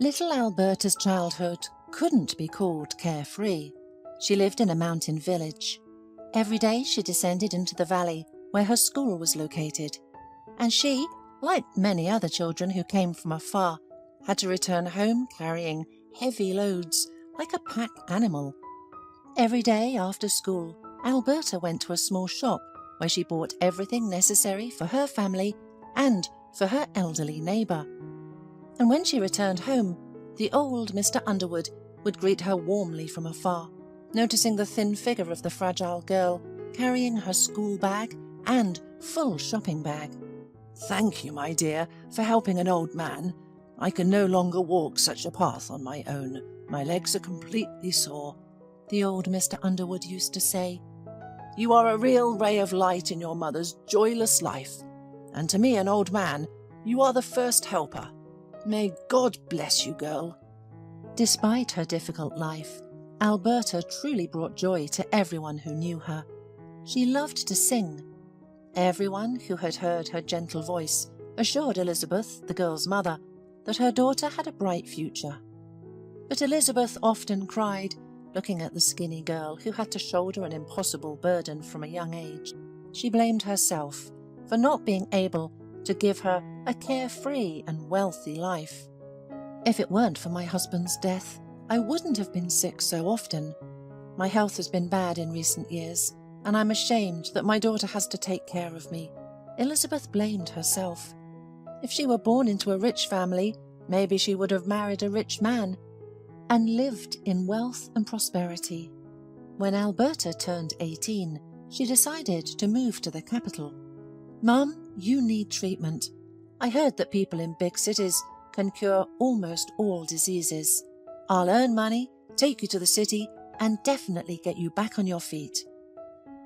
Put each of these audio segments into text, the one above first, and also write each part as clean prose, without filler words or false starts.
Little Alberta's childhood couldn't be called carefree. She lived in a mountain village. Every day she descended into the valley where her school was located, and she, like many other children who came from afar, had to return home carrying heavy loads like a pack animal. Every day after school, Alberta went to a small shop where she bought everything necessary for her family and for her elderly neighbour. And when she returned home, the old Mr. Underwood would greet her warmly from afar, noticing the thin figure of the fragile girl carrying her school bag and full shopping bag. "Thank you, my dear, for helping an old man. I can no longer walk such a path on my own. My legs are completely sore," the old Mr. Underwood used to say. "You are a real ray of light in your mother's joyless life, and to me, an old man, you are the first helper. May God bless you, girl." Despite her difficult life, Alberta truly brought joy to everyone who knew her. She loved to sing. Everyone who had heard her gentle voice assured Elizabeth, the girl's mother, that her daughter had a bright future. But Elizabeth often cried, looking at the skinny girl who had to shoulder an impossible burden from a young age. She blamed herself for not being able to give her a carefree and wealthy life. "If it weren't for my husband's death, I wouldn't have been sick so often. My health has been bad in recent years, and I'm ashamed that my daughter has to take care of me." Elizabeth blamed herself. If she were born into a rich family, maybe she would have married a rich man and lived in wealth and prosperity. When Alberta turned 18, she decided to move to the capital. "Mum, you need treatment. I heard that people in big cities can cure almost all diseases. I'll earn money, take you to the city, and definitely get you back on your feet.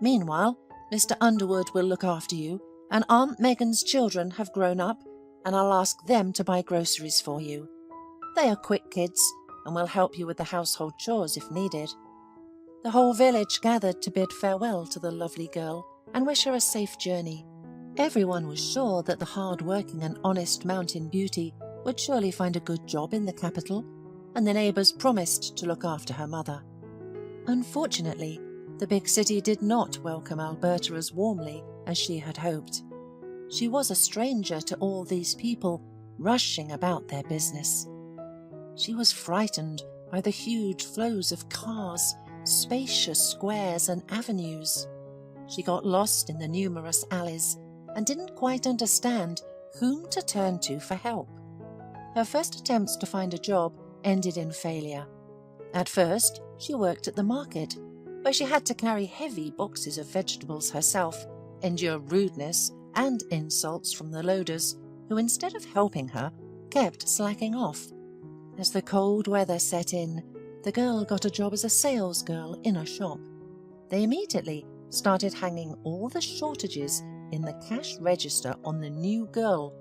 Meanwhile, Mr. Underwood will look after you, and Aunt Megan's children have grown up, and I'll ask them to buy groceries for you. They are quick kids, and will help you with the household chores if needed." The whole village gathered to bid farewell to the lovely girl and wish her a safe journey. Everyone was sure that the hard-working and honest mountain beauty would surely find a good job in the capital, and the neighbours promised to look after her mother. Unfortunately, the big city did not welcome Alberta as warmly as she had hoped. She was a stranger to all these people rushing about their business. She was frightened by the huge flows of cars, spacious squares and avenues. She got lost in the numerous alleys and didn't quite understand whom to turn to for help. Her first attempts to find a job ended in failure. At first, she worked at the market, where she had to carry heavy boxes of vegetables herself, endure rudeness and insults from the loaders, who instead of helping her, kept slacking off. As the cold weather set in, the girl got a job as a salesgirl in a shop. They immediately started hanging all the shortages in the cash register on the new girl,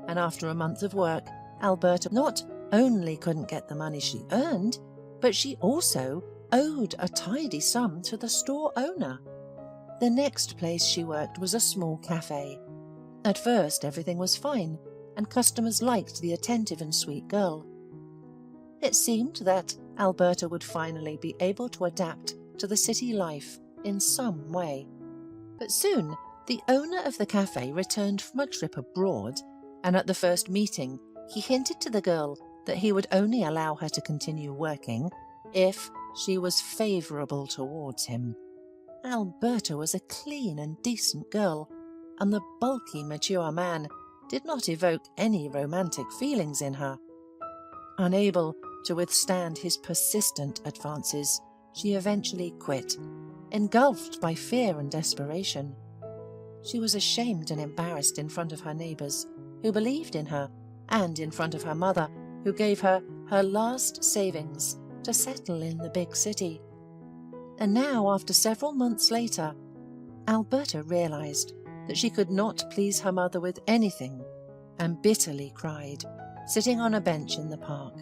and after a month of work, Alberta not only couldn't get the money she earned, but she also owed a tidy sum to the store owner. The next place she worked was a small cafe. At first, everything was fine, and customers liked the attentive and sweet girl. It seemed that Alberta would finally be able to adapt to the city life in some way. But soon, the owner of the cafe returned from a trip abroad, and at the first meeting, he hinted to the girl that he would only allow her to continue working if she was favourable towards him. Alberta was a clean and decent girl, and the bulky, mature man did not evoke any romantic feelings in her. Unable to withstand his persistent advances, she eventually quit, engulfed by fear and desperation. She was ashamed and embarrassed in front of her neighbours, who believed in her, and in front of her mother, who gave her her last savings to settle in the big city. And now, after several months later, Alberta realised that she could not please her mother with anything, and bitterly cried, sitting on a bench in the park.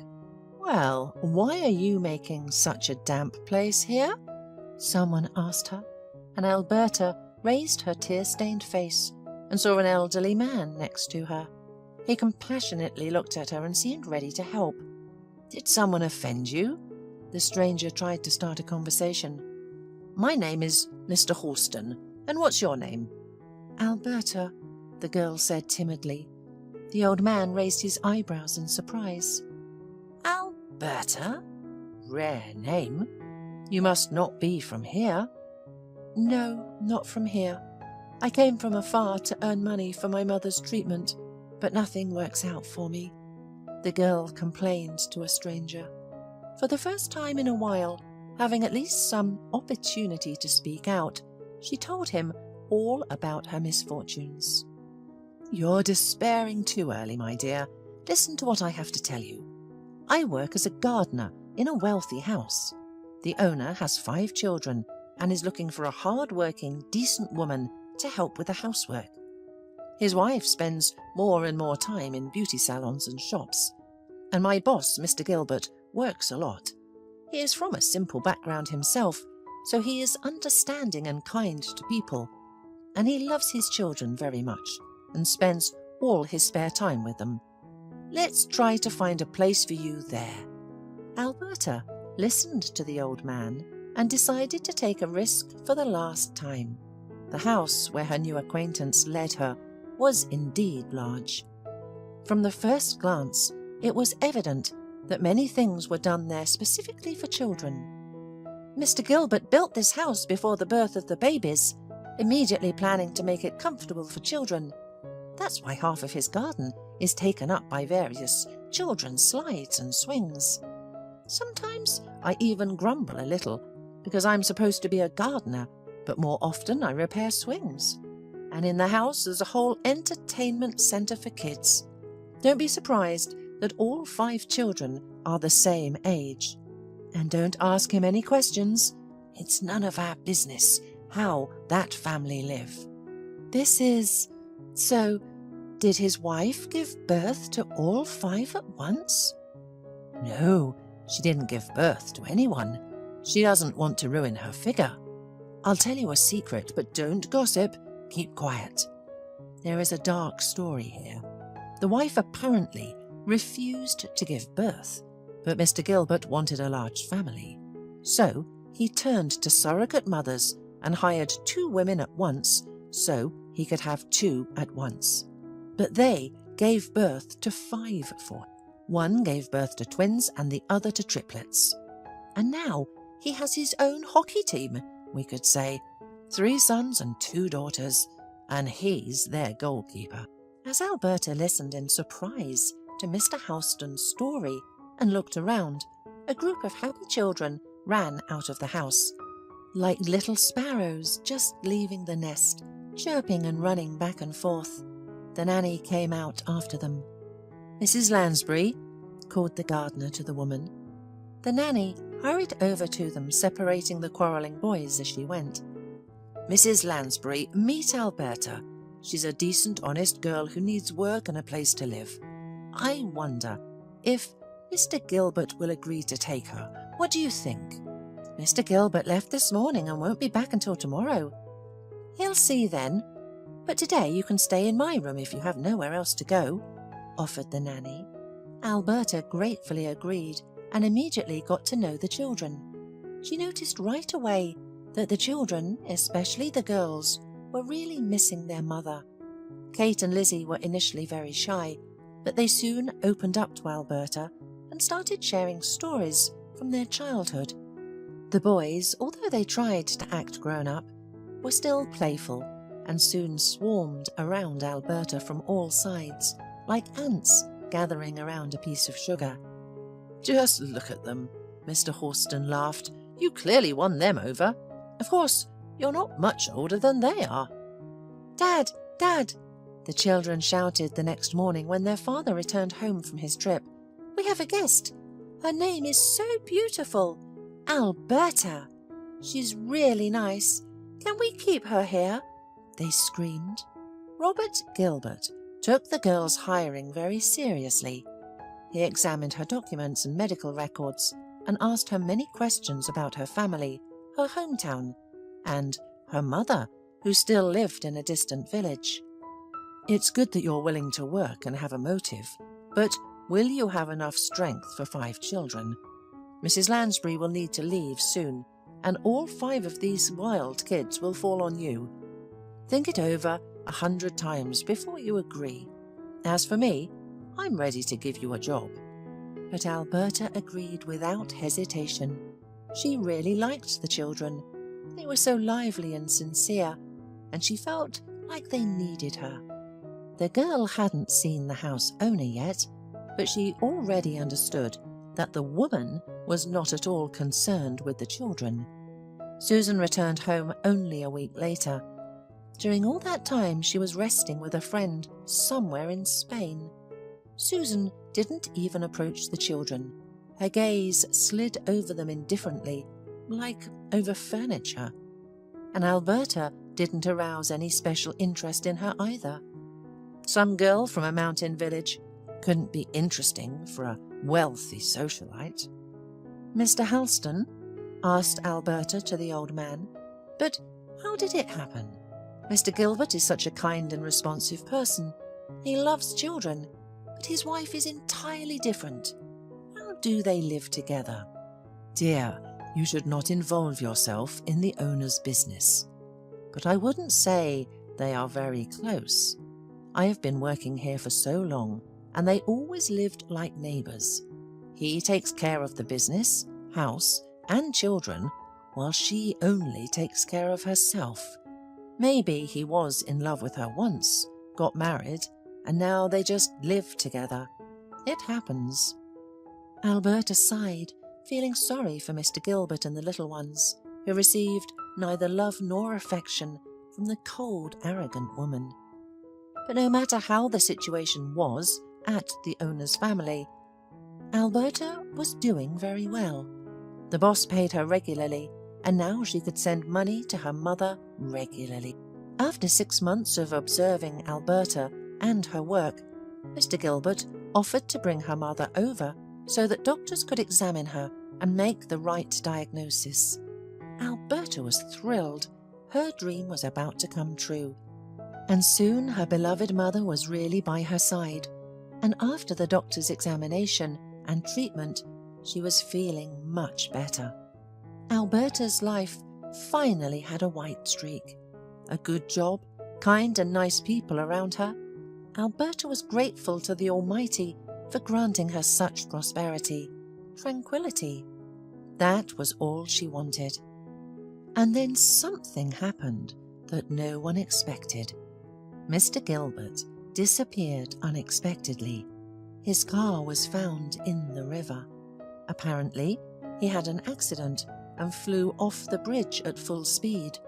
"Well, why are you making such a damp place here?" someone asked her, and Alberta raised her tear-stained face and saw an elderly man next to her. He compassionately looked at her and seemed ready to help. Did someone offend you? The stranger tried to start a conversation. My name is Mr. Horston, and what's your name? Alberta, the girl said timidly. The old man raised his eyebrows in surprise. Alberta? Rare name. You must not be from here. No, not from here. I came from afar to earn money for my mother's treatment, but nothing works out for me, the girl complained to a stranger. For the first time in a while, having at least some opportunity to speak out, she told him all about her misfortunes. You're despairing too early, my dear. Listen to what I have to tell you. I work as a gardener in a wealthy house. The owner has 5 children and is looking for a hard-working, decent woman to help with the housework. His wife spends more and more time in beauty salons and shops, and my boss, Mr. Gilbert, works a lot. He is from a simple background himself, so he is understanding and kind to people, and he loves his children very much and spends all his spare time with them. Let's try to find a place for you there. Alberta listened to the old man and decided to take a risk for the last time. The house where her new acquaintance led her was indeed large. From the first glance, it was evident that many things were done there specifically for children. Mr. Gilbert built this house before the birth of the babies, immediately planning to make it comfortable for children. That's why half of his garden is taken up by various children's slides and swings. Sometimes I even grumble a little, because I'm supposed to be a gardener, but more often I repair swings. And in the house there's a whole entertainment centre for kids. Don't be surprised that all 5 children are the same age. And don't ask him any questions. It's none of our business how that family live. So, did his wife give birth to all 5 at once? No, she didn't give birth to anyone. She doesn't want to ruin her figure. I'll tell you a secret, but don't gossip. Keep quiet. There is a dark story here. The wife apparently refused to give birth, but Mr. Gilbert wanted a large family. So he turned to surrogate mothers and hired 2 women at once so he could have 2 at once. But they gave birth to 5 for him. One gave birth to twins and the other to triplets. And now he has his own hockey team, we could say. 3 sons and 2 daughters, and he's their goalkeeper. As Alberta listened in surprise to Mr. Houston's story and looked around, a group of happy children ran out of the house, like little sparrows just leaving the nest, chirping and running back and forth. The nanny came out after them. Mrs. Lansbury, called the gardener to the woman. The nanny hurried over to them, separating the quarrelling boys as she went. Mrs. Lansbury, meet Alberta. She's a decent, honest girl who needs work and a place to live. I wonder if Mr. Gilbert will agree to take her. What do you think? Mr. Gilbert left this morning and won't be back until tomorrow. He'll see then. But today you can stay in my room if you have nowhere else to go, offered the nanny. Alberta gratefully agreed and immediately got to know the children. She noticed right away that the children, especially the girls, were really missing their mother. Kate and Lizzie were initially very shy, but they soon opened up to Alberta and started sharing stories from their childhood. The boys, although they tried to act grown up, were still playful and soon swarmed around Alberta from all sides, like ants gathering around a piece of sugar. Just look at them, Mr. Horston laughed. You clearly won them over. Of course, you're not much older than they are. Dad! Dad! The children shouted the next morning when their father returned home from his trip. We have a guest. Her name is so beautiful. Alberta. She's really nice. Can we keep her here? They screamed. Robert Gilbert took the girl's hiring very seriously. He examined her documents and medical records and asked her many questions about her family, her hometown, and her mother, who still lived in a distant village. It's good that you're willing to work and have a motive, but will you have enough strength for 5 children? Mrs. Lansbury will need to leave soon, and all 5 of these wild kids will fall on you. Think it over 100 times before you agree. As for me, I'm ready to give you a job." But Alberta agreed without hesitation. She really liked the children. They were so lively and sincere, and she felt like they needed her. The girl hadn't seen the house owner yet, but she already understood that the woman was not at all concerned with the children. Susan returned home only a week later. During all that time, she was resting with a friend somewhere in Spain. Susan didn't even approach the children. Her gaze slid over them indifferently, like over furniture. And Alberta didn't arouse any special interest in her either. Some girl from a mountain village couldn't be interesting for a wealthy socialite. "Mr. Halston?" asked Alberta to the old man. "But how did it happen? Mr. Gilbert is such a kind and responsive person. He loves children, but his wife is entirely different. How do they live together?" "Dear, you should not involve yourself in the owner's business. But I wouldn't say they are very close. I have been working here for so long, and they always lived like neighbours. He takes care of the business, house, and children, while she only takes care of herself. Maybe he was in love with her once, got married, and now they just live together. It happens." Alberta sighed, feeling sorry for Mr. Gilbert and the little ones, who received neither love nor affection from the cold, arrogant woman. But no matter how the situation was at the owner's family, Alberta was doing very well. The boss paid her regularly, and now she could send money to her mother regularly. After 6 months of observing Alberta and her work, Mr. Gilbert offered to bring her mother over so that doctors could examine her and make the right diagnosis. Alberta was thrilled. Her dream was about to come true. And soon her beloved mother was really by her side, and after the doctor's examination and treatment, she was feeling much better. Alberta's life finally had a white streak. A good job, kind and nice people around her. Alberta was grateful to the Almighty for granting her such prosperity, tranquility. That was all she wanted. And then something happened that no one expected. Mr. Gilbert disappeared unexpectedly. His car was found in the river. Apparently, he had an accident and flew off the bridge at full speed.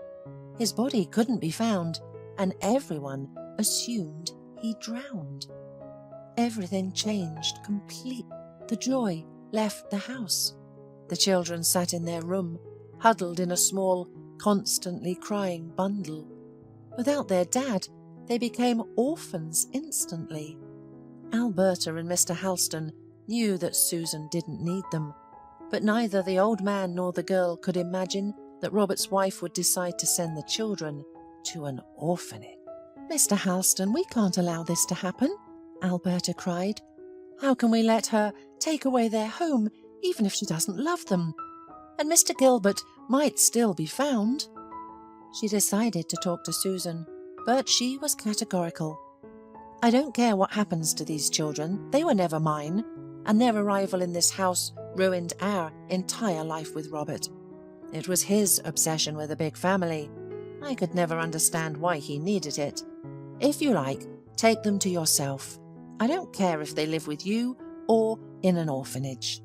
His body couldn't be found, and everyone assumed he drowned. Everything changed completely. The joy left the house. The children sat in their room, huddled in a small, constantly crying bundle. Without their dad, they became orphans instantly. Alberta and Mr. Halston knew that Susan didn't need them, but neither the old man nor the girl could imagine that Robert's wife would decide to send the children to an orphanage. "Mr. Halston, we can't allow this to happen," Alberta cried. "How can we let her take away their home even if she doesn't love them? And Mr. Gilbert might still be found." She decided to talk to Susan, but she was categorical. "I don't care what happens to these children. They were never mine, and their arrival in this house ruined our entire life with Robert. It was his obsession with a big family. I could never understand why he needed it. If you like, take them to yourself. I don't care if they live with you or in an orphanage."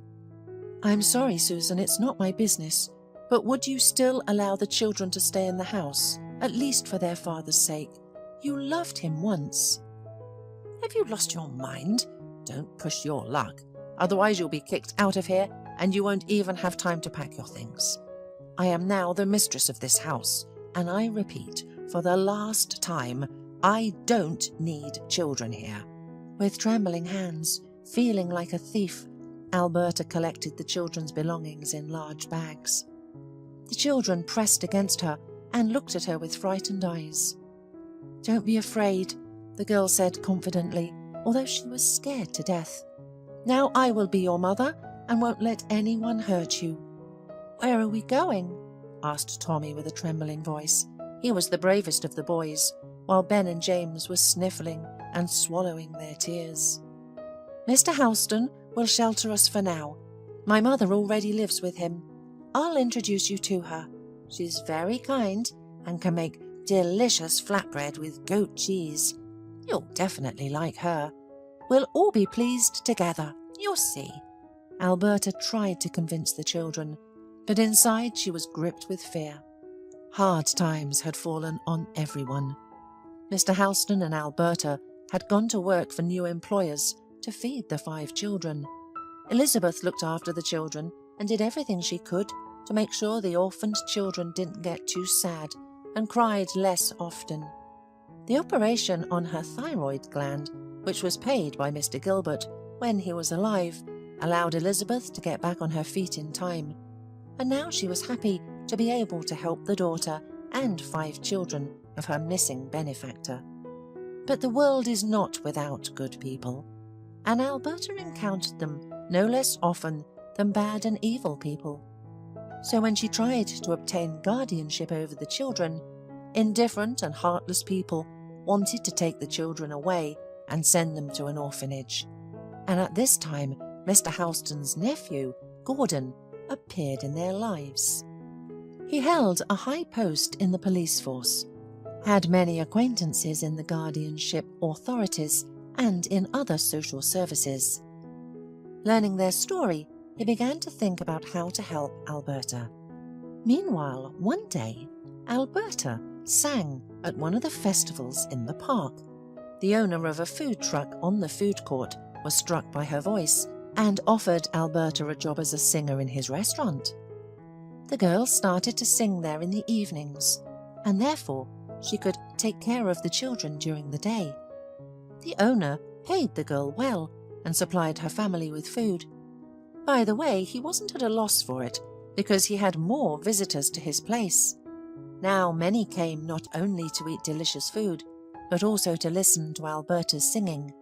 "I'm sorry, Susan, it's not my business, but would you still allow the children to stay in the house, at least for their father's sake? You loved him once." "Have you lost your mind? Don't push your luck. Otherwise you'll be kicked out of here, and you won't even have time to pack your things. I am now the mistress of this house, and I repeat, for the last time, I don't need children here." With trembling hands, feeling like a thief, Alberta collected the children's belongings in large bags. The children pressed against her and looked at her with frightened eyes. "Don't be afraid," the girl said confidently, although she was scared to death. Now I will be your mother and won't let anyone hurt you." "Where are we going?" asked Tommy with a trembling voice. He was the bravest of the boys, while Ben and James were sniffling and swallowing their tears. "Mr. Halston will shelter us for now. My mother already lives with him. I'll introduce you to her. She's very kind and can make delicious flatbread with goat cheese. You'll definitely like her. We'll all be pleased together, you'll see." Alberta tried to convince the children, but inside she was gripped with fear. Hard times had fallen on everyone. Mr. Halston and Alberta had gone to work for new employers to feed the 5 children. Elizabeth looked after the children and did everything she could to make sure the orphaned children didn't get too sad and cried less often. The operation on her thyroid gland, which was paid by Mr. Gilbert when he was alive, allowed Elizabeth to get back on her feet in time, and now she was happy to be able to help the daughter and 5 children of her missing benefactor. But the world is not without good people, and Alberta encountered them no less often than bad and evil people. So when she tried to obtain guardianship over the children, indifferent and heartless people wanted to take the children away and send them to an orphanage. And at this time, Mr. Halston's nephew, Gordon, appeared in their lives. He held a high post in the police force, had many acquaintances in the guardianship authorities and in other social services. Learning their story, he began to think about how to help Alberta. Meanwhile, one day, Alberta sang at one of the festivals in the park. The owner of a food truck on the food court was struck by her voice and offered Alberta a job as a singer in his restaurant. The girl started to sing there in the evenings, and therefore she could take care of the children during the day. The owner paid the girl well and supplied her family with food. By the way, he wasn't at a loss for it, because he had more visitors to his place. Now many came not only to eat delicious food, but also to listen to Alberta's singing.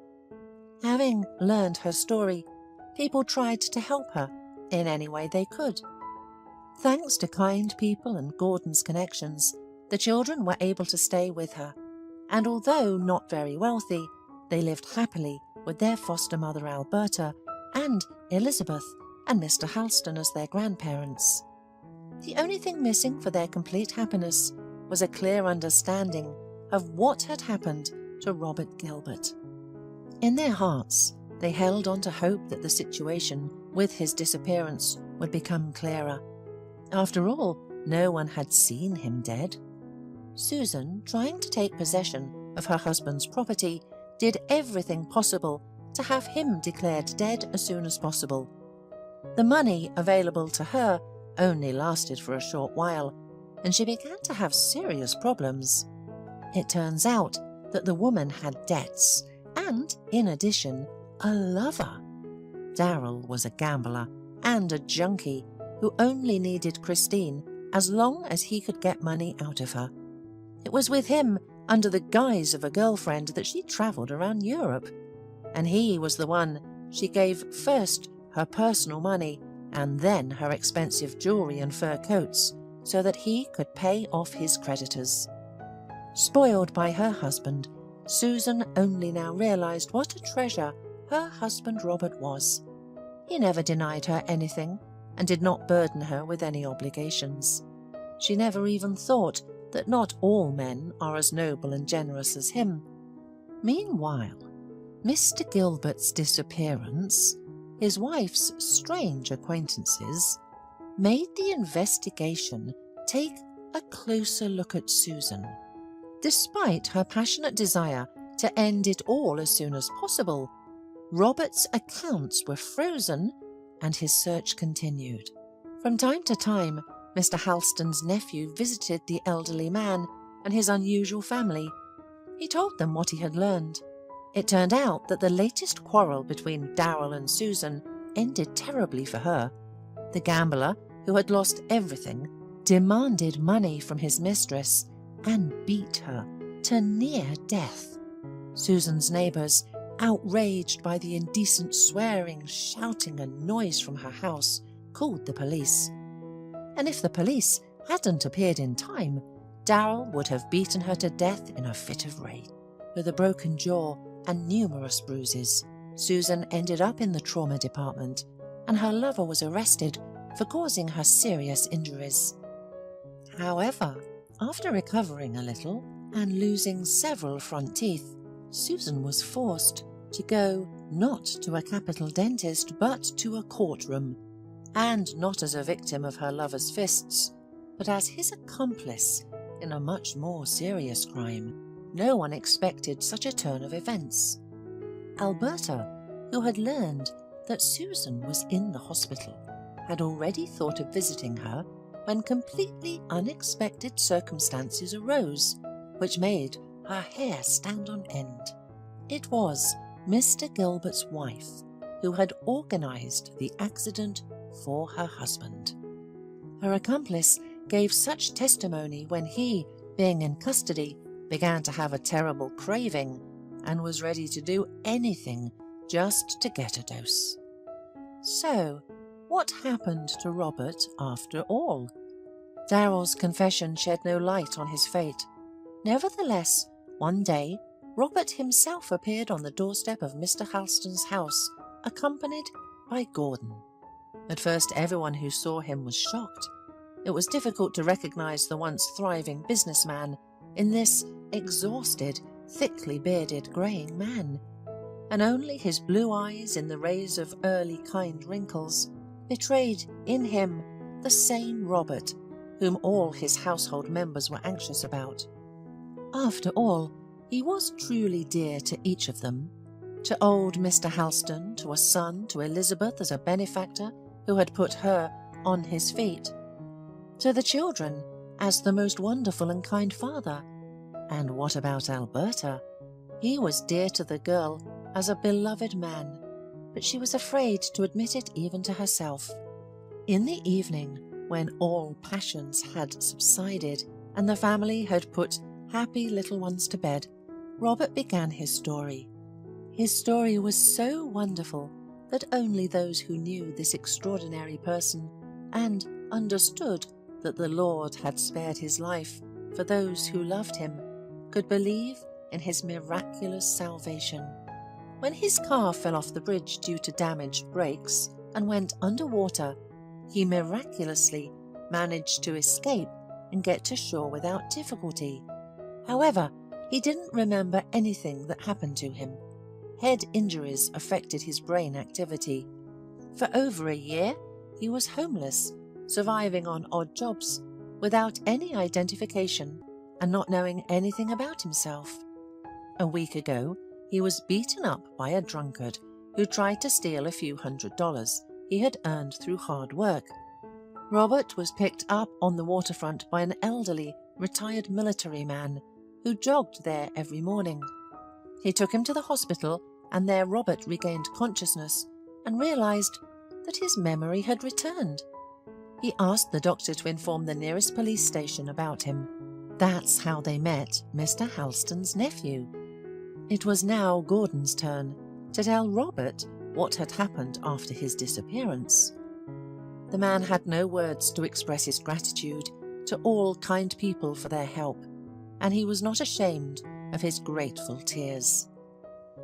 Having learned her story, people tried to help her in any way they could. Thanks to kind people and Gordon's connections, the children were able to stay with her, and although not very wealthy, they lived happily with their foster mother Alberta and Elizabeth and Mr. Halston as their grandparents. The only thing missing for their complete happiness was a clear understanding of what had happened to Robert Gilbert. In their hearts, they held on to hope that the situation with his disappearance would become clearer. After all, no one had seen him dead. Susan, trying to take possession of her husband's property, did everything possible to have him declared dead as soon as possible. The money available to her only lasted for a short while, and she began to have serious problems. It turns out that the woman had debts and, in addition, a lover. Darryl was a gambler and a junkie who only needed Christine as long as he could get money out of her. It was with him, under the guise of a girlfriend, that she travelled around Europe, and he was the one she gave first her personal money and then her expensive jewellery and fur coats so that he could pay off his creditors. Spoiled by her husband, Susan only now realised what a treasure her husband Robert was. He never denied her anything and did not burden her with any obligations. She never even thought that not all men are as noble and generous as him. Meanwhile, Mr. Gilbert's disappearance, his wife's strange acquaintances, made the investigation take a closer look at Susan. Despite her passionate desire to end it all as soon as possible, Robert's accounts were frozen and his search continued. From time to time, Mr. Halston's nephew visited the elderly man and his unusual family. He told them what he had learned. It turned out that the latest quarrel between Darryl and Susan ended terribly for her. The gambler, who had lost everything, demanded money from his mistress and beat her to near death. Susan's neighbours outraged by the indecent swearing, shouting and noise from her house, called the police. And if the police hadn't appeared in time, Darryl would have beaten her to death in a fit of rage. With a broken jaw and numerous bruises, Susan ended up in the trauma department, and her lover was arrested for causing her serious injuries. However, after recovering a little and losing several front teeth, Susan was forced to go not to a capital dentist but to a courtroom, and not as a victim of her lover's fists, but as his accomplice in a much more serious crime. No one expected such a turn of events. Alberta, who had learned that Susan was in the hospital, had already thought of visiting her when completely unexpected circumstances arose, which made her hair stand on end. It was Mr. Gilbert's wife who had organized the accident for her husband. Her accomplice gave such testimony when he, being in custody, began to have a terrible craving and was ready to do anything just to get a dose. So, what happened to Robert after all? Darryl's confession shed no light on his fate. Nevertheless, one day, Robert himself appeared on the doorstep of Mr. Halston's house, accompanied by Gordon. At first, everyone who saw him was shocked. It was difficult to recognize the once thriving businessman in this exhausted, thickly bearded, greying man, and only his blue eyes in the rays of early kind wrinkles betrayed in him the same Robert whom all his household members were anxious about. After all, he was truly dear to each of them, to old Mr. Halston, to a son, to Elizabeth as a benefactor who had put her on his feet, to the children as the most wonderful and kind father. And what about Alberta? He was dear to the girl as a beloved man, but she was afraid to admit it even to herself. In the evening, when all passions had subsided and the family had put happy little ones to bed, Robert began his story. His story was so wonderful that only those who knew this extraordinary person and understood that the Lord had spared his life for those who loved him could believe in his miraculous salvation. When his car fell off the bridge due to damaged brakes and went underwater, he miraculously managed to escape and get to shore without difficulty. However, he didn't remember anything that happened to him. Head injuries affected his brain activity. For over a year, he was homeless, surviving on odd jobs, without any identification and not knowing anything about himself. A week ago, he was beaten up by a drunkard who tried to steal a few $100s he had earned through hard work. Robert was picked up on the waterfront by an elderly, retired military man who jogged there every morning. He took him to the hospital, and there Robert regained consciousness and realized that his memory had returned. He asked the doctor to inform the nearest police station about him. That's how they met Mr. Halston's nephew. It was now Gordon's turn to tell Robert what had happened after his disappearance. The man had no words to express his gratitude to all kind people for their help, and he was not ashamed of his grateful tears.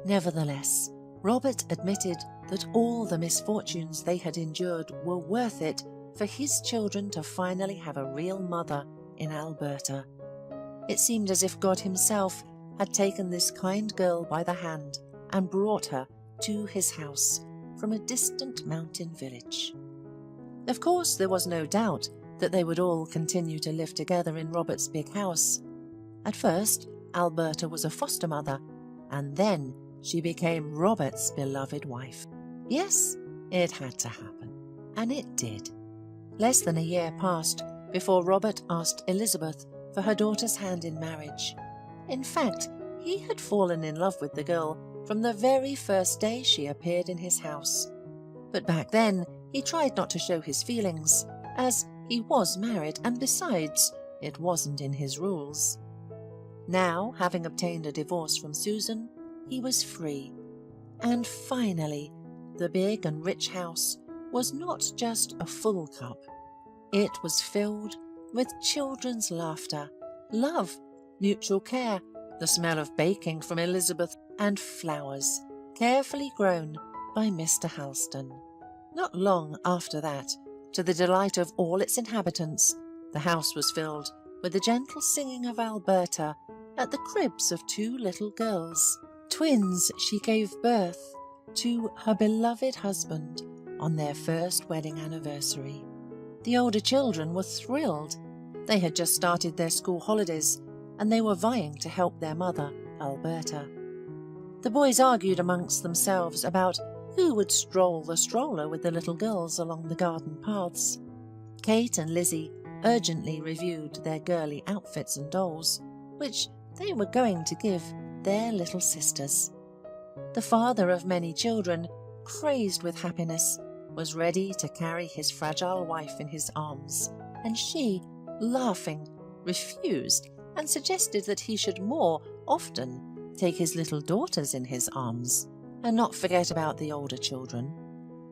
Nevertheless, Robert admitted that all the misfortunes they had endured were worth it for his children to finally have a real mother in Alberta. It seemed as if God himself had taken this kind girl by the hand and brought her to his house from a distant mountain village. Of course, there was no doubt that they would all continue to live together in Robert's big house. At first, Alberta was a foster mother, and then she became Robert's beloved wife. Yes, it had to happen, and it did. Less than a year passed before Robert asked Elizabeth for her daughter's hand in marriage. In fact, he had fallen in love with the girl from the very first day she appeared in his house. But back then, he tried not to show his feelings, as he was married, and besides, it wasn't in his rules. Now, having obtained a divorce from Susan, he was free, And finally, the big and rich house was not just a full cup. It was filled with children's laughter, love, mutual care, the smell of baking from Elizabeth, and flowers, carefully grown by Mr. Halston. Not long after that, to the delight of all its inhabitants, the house was filled with the gentle singing of Alberta at the cribs of 2 little girls. Twins she gave birth to her beloved husband on their first wedding anniversary. The older children were thrilled. They had just started their school holidays, and they were vying to help their mother, Alberta. The boys argued amongst themselves about who would stroll the stroller with the little girls along the garden paths. Kate and Lizzie urgently reviewed their girly outfits and dolls, which they were going to give their little sisters. The father of many children, crazed with happiness, was ready to carry his fragile wife in his arms, and she, laughing, refused and suggested that he should more often take his little daughters in his arms and not forget about the older children,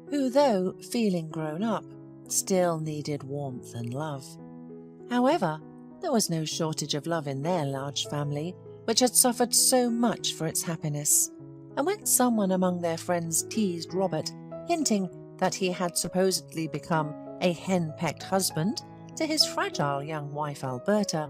who, though feeling grown up, still needed warmth and love. However, there was no shortage of love in their large family, which had suffered so much for its happiness, and when someone among their friends teased Robert, hinting that he had supposedly become a hen-pecked husband to his fragile young wife Alberta,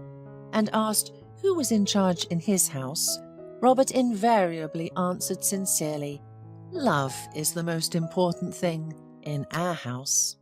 and asked who was in charge in his house, Robert invariably answered sincerely, "Love is the most important thing in our house."